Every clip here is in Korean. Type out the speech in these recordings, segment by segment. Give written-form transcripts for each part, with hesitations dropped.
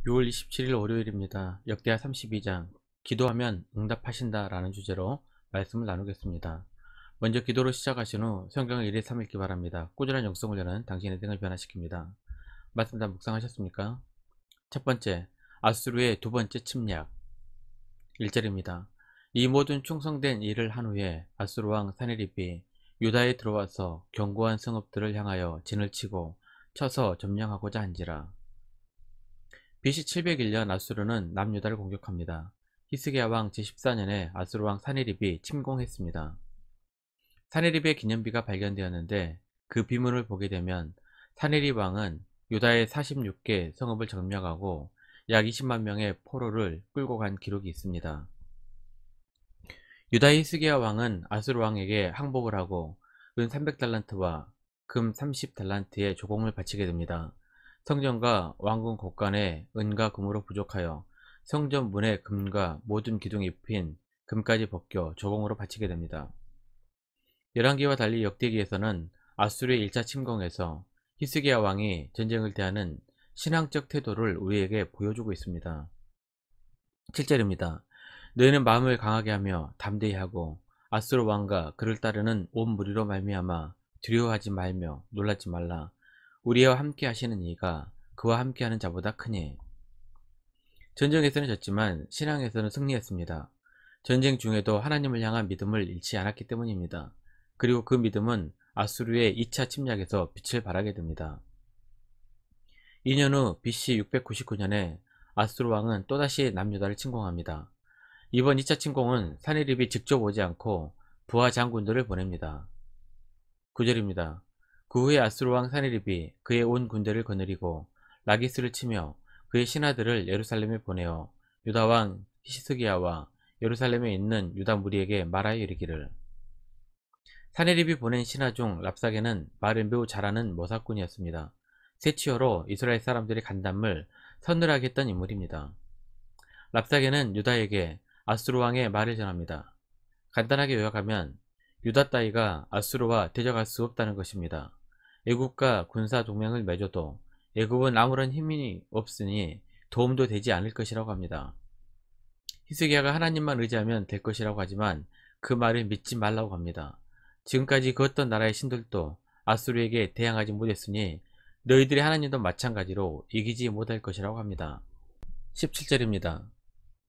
6월 27일 월요일입니다. 역대하 32장 기도하면 응답하신다 라는 주제로 말씀을 나누겠습니다. 먼저 기도로 시작하신 후 성경을 1일 3 읽기 바랍니다. 꾸준한 영성을 여는 당신의 인생을 변화시킵니다. 말씀 다 묵상하셨습니까? 첫 번째, 아수르의 두 번째 침략. 1절입니다. 이 모든 충성된 일을 한 후에 아수르 왕 사네립이 유다에 들어와서 견고한 성읍들을 향하여 진을 치고 쳐서 점령하고자 한지라. BC 701년 아수르는 남유다를 공격합니다. 히스기야 왕 제14년에 아수르 왕 사네립이 침공했습니다. 사네립의 기념비가 발견되었는데 그 비문을 보게 되면 사네립 왕은 유다의 46개 성읍을 점령하고 약 20만 명의 포로를 끌고 간 기록이 있습니다. 유다의 히스기야 왕은 아수르 왕에게 항복을 하고 은 300달란트와 금 30달란트의 조공을 바치게 됩니다. 성전과 왕궁 곳간에 은과 금으로 부족하여 성전 문의 금과 모든 기둥이 핀 금까지 벗겨 조공으로 바치게 됩니다. 열왕기와 달리 역대기에서는 아수르의 1차 침공에서 히스기야 왕이 전쟁을 대하는 신앙적 태도를 우리에게 보여주고 있습니다. 7절입니다. 너희는 마음을 강하게 하며 담대히 하고 아수르 왕과 그를 따르는 온 무리로 말미암아 두려워하지 말며 놀라지 말라. 우리와 함께 하시는 이가 그와 함께하는 자보다 크니. 전쟁에서는 졌지만 신앙에서는 승리했습니다. 전쟁 중에도 하나님을 향한 믿음을 잃지 않았기 때문입니다. 그리고 그 믿음은 아수르의 2차 침략에서 빛을 발하게 됩니다. 2년 후 BC 699년에 아수르 왕은 또다시 남유다를 침공합니다. 이번 2차 침공은 사네립이 직접 오지 않고 부하 장군들을 보냅니다. 9절입니다. 그 후에 아수르 왕 사네립이 그의 온 군대를 거느리고 라기스를 치며 그의 신하들을 예루살렘에 보내어 유다 왕 히스기야와 예루살렘에 있는 유다 무리에게 말하여 이르기를. 사네립이 보낸 신하 중 랍사게는 말을 매우 잘하는 모사꾼이었습니다. 세치어로 이스라엘 사람들의 간담을 서늘하게 했던 인물입니다. 랍사게는 유다에게 아수르 왕의 말을 전합니다. 간단하게 요약하면 유다 따위가 아수르와 대적할 수 없다는 것입니다. 애굽과 군사 동맹을 맺어도 애굽은 아무런 힘이 없으니 도움도 되지 않을 것이라고 합니다. 히스기야가 하나님만 의지하면 될 것이라고 하지만 그 말을 믿지 말라고 합니다. 지금까지 그 어떤 나라의 신들도 아수르에게 대항하지 못했으니 너희들의 하나님도 마찬가지로 이기지 못할 것이라고 합니다. 17절입니다.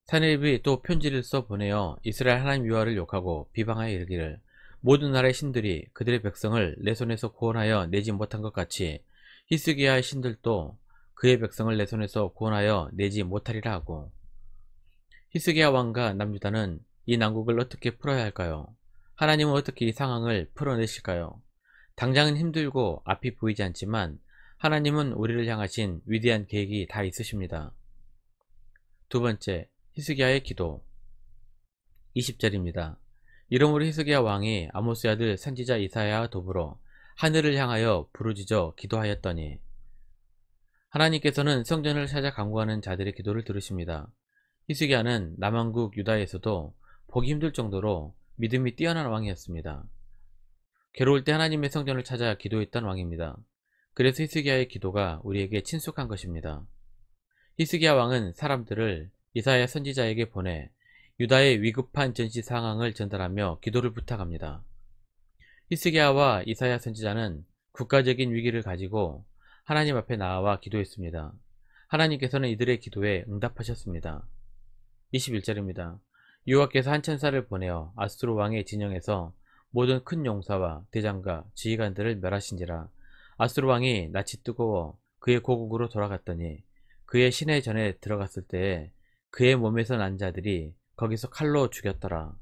사네립이 또 편지를 써 보내어 이스라엘 하나님 여호와를 욕하고 비방하여 이르기를 모든 나라의 신들이 그들의 백성을 내 손에서 구원하여 내지 못한 것 같이 히스기야의 신들도 그의 백성을 내 손에서 구원하여 내지 못하리라 하고. 히스기야 왕과 남유다는 이 난국을 어떻게 풀어야 할까요? 하나님은 어떻게 이 상황을 풀어내실까요? 당장은 힘들고 앞이 보이지 않지만 하나님은 우리를 향하신 위대한 계획이 다 있으십니다. 두 번째, 히스기야의 기도. 20절입니다. 이러므로 히스기야 왕이 아모스의 아들 선지자 이사야와 더불어 하늘을 향하여 부르짖어 기도하였더니. 하나님께서는 성전을 찾아 간구하는 자들의 기도를 들으십니다. 히스기야는 남왕국 유다에서도 보기 힘들 정도로 믿음이 뛰어난 왕이었습니다. 괴로울 때 하나님의 성전을 찾아 기도했던 왕입니다. 그래서 히스기야의 기도가 우리에게 친숙한 것입니다. 히스기야 왕은 사람들을 이사야 선지자에게 보내 유다의 위급한 전시 상황을 전달하며 기도를 부탁합니다. 히스기야와 이사야 선지자는 국가적인 위기를 가지고 하나님 앞에 나아와 기도했습니다. 하나님께서는 이들의 기도에 응답하셨습니다. 21절입니다. 여호와께서 한 천사를 보내어 아수르 왕의 진영에서 모든 큰 용사와 대장과 지휘관들을 멸하신지라. 아수르 왕이 낯이 뜨거워 그의 고국으로 돌아갔더니 그의 시내 전에 들어갔을 때에 그의 몸에서 난 자들이 거기서 칼로 죽였더라.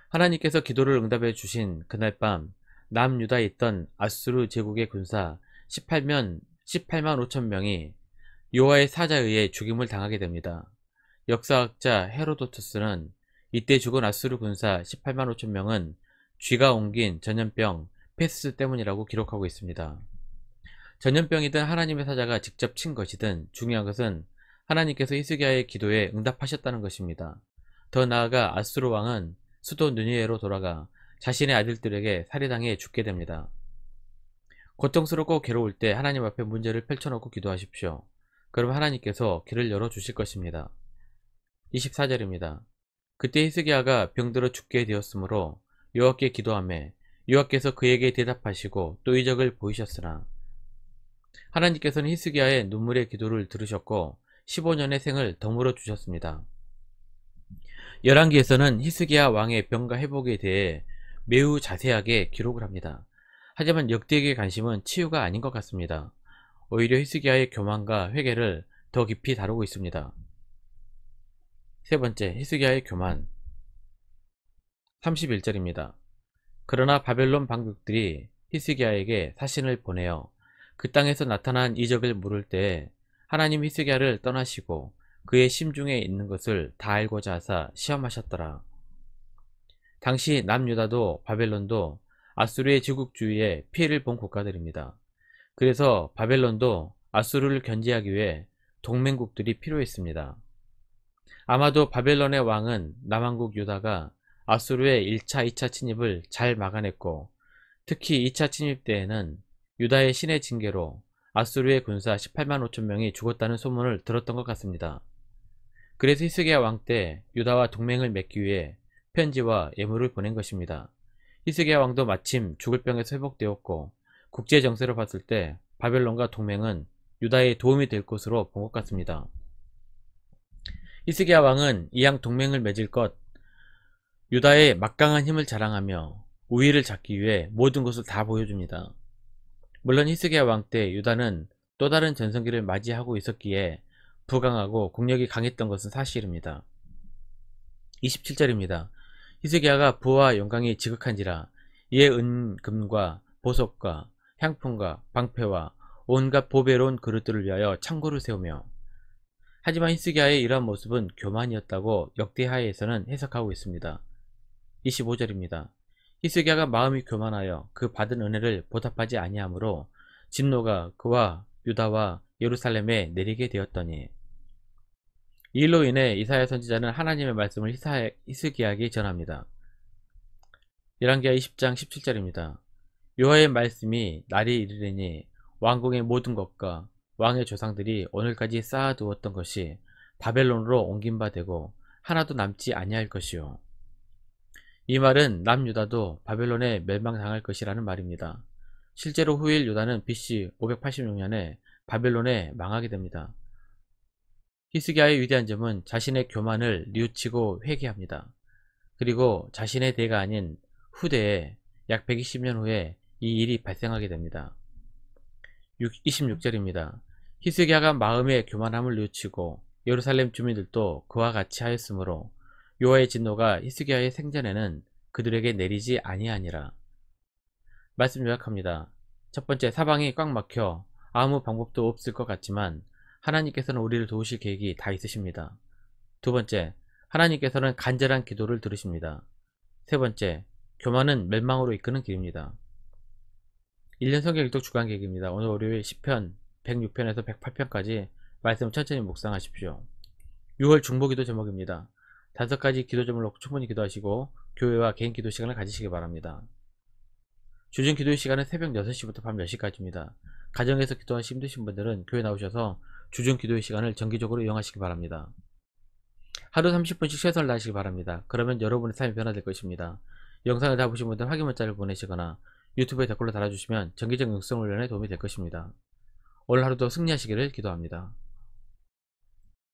하나님께서 기도를 응답해 주신 그날 밤 남유다에 있던 아수르 제국의 군사 18만 5천 명이 여호와의 사자에 의해 죽임을 당하게 됩니다. 역사학자 헤로도투스는 이때 죽은 아수르 군사 18만 5천 명은 쥐가 옮긴 전염병 페스트 때문이라고 기록하고 있습니다. 전염병이든 하나님의 사자가 직접 친 것이든 중요한 것은 하나님께서 히스기야의 기도에 응답하셨다는 것입니다. 더 나아가 아수르 왕은 수도 느니웨로 돌아가 자신의 아들들에게 살해당해 죽게 됩니다. 고통스럽고 괴로울 때 하나님 앞에 문제를 펼쳐놓고 기도하십시오. 그럼 하나님께서 길을 열어주실 것입니다. 24절입니다. 그때 히스기야가 병들어 죽게 되었으므로 여호와께 기도하며 여호와께서 그에게 대답하시고 또 이적을 보이셨으나 하나님께서는 히스기야의 눈물의 기도를 들으셨고 15년의 생을 덤으로 주셨습니다. 열왕기에서는 히스기야 왕의 병과 회복에 대해 매우 자세하게 기록을 합니다. 하지만 역대기의 관심은 치유가 아닌 것 같습니다. 오히려 히스기야의 교만과 회개를 더 깊이 다루고 있습니다. 세 번째, 히스기야의 교만. 31절입니다. 그러나 바벨론 방백들이 히스기야에게 사신을 보내어 그 땅에서 나타난 이적을 물을 때에 하나님 히스기야를 떠나시고 그의 심중에 있는 것을 다 알고자 하사 시험하셨더라. 당시 남유다도 바벨론도 아수르의 제국주의에 피해를 본 국가들입니다. 그래서 바벨론도 아수르를 견제하기 위해 동맹국들이 필요했습니다. 아마도 바벨론의 왕은 남왕국 유다가 아수르의 1차, 2차 침입을 잘 막아냈고 특히 2차 침입 때에는 유다의 신의 징계로 아수르의 군사 18만 5천 명이 죽었다는 소문을 들었던 것 같습니다. 그래서 히스기야 왕 때 유다와 동맹을 맺기 위해 편지와 예물을 보낸 것입니다. 히스기야 왕도 마침 죽을 병에서 회복되었고 국제 정세로 봤을 때 바벨론과 동맹은 유다에 도움이 될 것으로 본 것 같습니다. 히스기야 왕은 이양 동맹을 맺을 것, 유다의 막강한 힘을 자랑하며 우위를 잡기 위해 모든 것을 다 보여줍니다. 물론 히스기야 왕 때 유다는 또 다른 전성기를 맞이하고 있었기에 부강하고 국력이 강했던 것은 사실입니다. 27절입니다. 히스기야가 부와 영광이 지극한지라 이에 은금과 보석과 향품과 방패와 온갖 보배로운 그릇들을 위하여 창고를 세우며 하지만 히스기야의 이러한 모습은 교만이었다고 역대하에서는 해석하고 있습니다. 25절입니다. 히스기야가 마음이 교만하여 그 받은 은혜를 보답하지 아니하므로 진노가 그와 유다와 예루살렘에 내리게 되었더니 이 일로 인해 이사야 선지자는 하나님의 말씀을 히스기야에게 전합니다. 열왕기하 20장 17절입니다. 여호와의 말씀이 날이 이르리니 왕궁의 모든 것과 왕의 조상들이 오늘까지 쌓아두었던 것이 바벨론으로 옮긴 바 되고 하나도 남지 아니할 것이요. 이 말은 남유다도 바벨론에 멸망당할 것이라는 말입니다. 실제로 후일 유다는 BC 586년에 바벨론에 망하게 됩니다. 히스기야의 위대한 점은 자신의 교만을 뉘우치고 회개합니다. 그리고 자신의 대가 아닌 후대에 약 120년 후에 이 일이 발생하게 됩니다. 26절입니다. 히스기야가 마음의 교만함을 뉘우치고 예루살렘 주민들도 그와 같이 하였으므로 여호와의 진노가 히스기야의 생전에는 그들에게 내리지 아니하니라. 말씀 요약합니다. 첫 번째, 사방이 꽉 막혀 아무 방법도 없을 것 같지만 하나님께서는 우리를 도우실 계획이 다 있으십니다. 두 번째, 하나님께서는 간절한 기도를 들으십니다. 세 번째, 교만은 멸망으로 이끄는 길입니다. 1년 성경 읽독 주간 계획입니다. 오늘 월요일 10편, 106편에서 108편까지 말씀 천천히 묵상하십시오. 6월 중보기도 제목입니다. 5가지 기도점을 놓고 충분히 기도하시고 교회와 개인 기도 시간을 가지시기 바랍니다. 주중 기도의 시간은 새벽 6시부터 밤 10시까지입니다. 가정에서 기도하시 힘드신 분들은 교회 나오셔서 주중 기도의 시간을 정기적으로 이용하시기 바랍니다. 하루 30분씩 최선을 다하시기 바랍니다. 그러면 여러분의 삶이 변화될 것입니다. 영상을 다 보신 분들은 확인 문자를 보내시거나 유튜브에 댓글로 달아주시면 정기적 영성 훈련에 도움이 될 것입니다. 오늘 하루도 승리하시기를 기도합니다.